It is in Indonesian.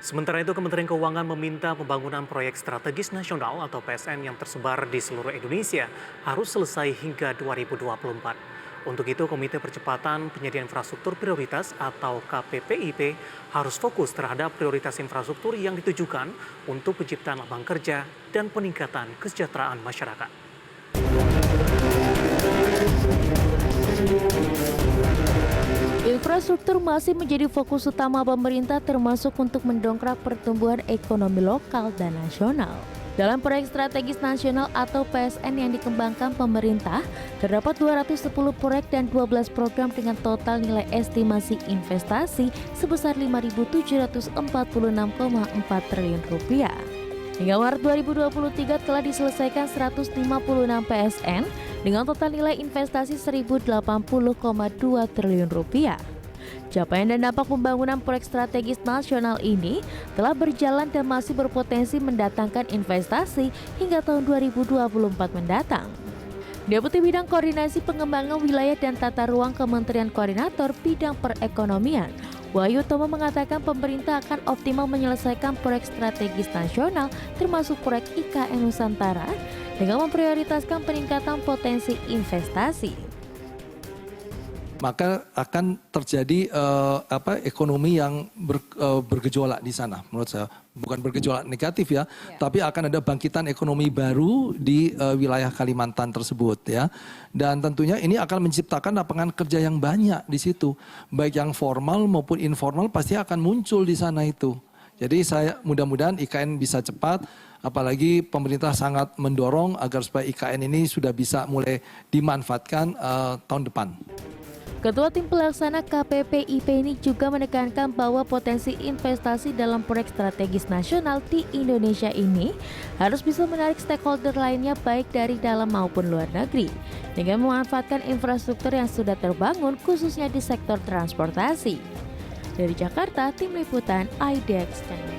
Sementara itu, Kementerian Keuangan meminta pembangunan proyek strategis nasional atau PSN yang tersebar di seluruh Indonesia harus selesai hingga 2024. Untuk itu, Komite Percepatan Penyediaan Infrastruktur Prioritas atau KPPIP harus fokus terhadap prioritas infrastruktur yang ditujukan untuk penciptaan lapangan kerja dan peningkatan kesejahteraan masyarakat. Infrastruktur masih menjadi fokus utama pemerintah termasuk untuk mendongkrak pertumbuhan ekonomi lokal dan nasional. Dalam proyek strategis nasional atau PSN yang dikembangkan pemerintah, terdapat 210 proyek dan 12 program dengan total nilai estimasi investasi sebesar 5.746,4 triliun rupiah. Hingga Maret 2023 telah diselesaikan 156 PSN dengan total nilai investasi 1.080,2 triliun rupiah. Capaian dan dampak pembangunan proyek strategis nasional ini telah berjalan dan masih berpotensi mendatangkan investasi hingga tahun 2024 mendatang. Deputi Bidang Koordinasi Pengembangan Wilayah dan Tata Ruang Kementerian Koordinator Bidang Perekonomian, Wahyu Tomo mengatakan pemerintah akan optimal menyelesaikan proyek strategis nasional termasuk proyek IKN Nusantara dengan memprioritaskan peningkatan potensi investasi. Maka akan terjadi ekonomi yang bergejolak di sana menurut saya. Bukan bergejolak negatif ya, tapi akan ada bangkitan ekonomi baru di wilayah Kalimantan tersebut ya. Dan tentunya ini akan menciptakan lapangan kerja yang banyak di situ. Baik yang formal maupun informal pasti akan muncul di sana itu. Jadi saya mudah-mudahan IKN bisa cepat, apalagi pemerintah sangat mendorong agar supaya IKN ini sudah bisa mulai dimanfaatkan tahun depan. Ketua Tim Pelaksana KPPIP ini juga menekankan bahwa potensi investasi dalam proyek strategis nasional di Indonesia ini harus bisa menarik stakeholder lainnya baik dari dalam maupun luar negeri dengan memanfaatkan infrastruktur yang sudah terbangun khususnya di sektor transportasi. Dari Jakarta, Tim Liputan IDX Channel.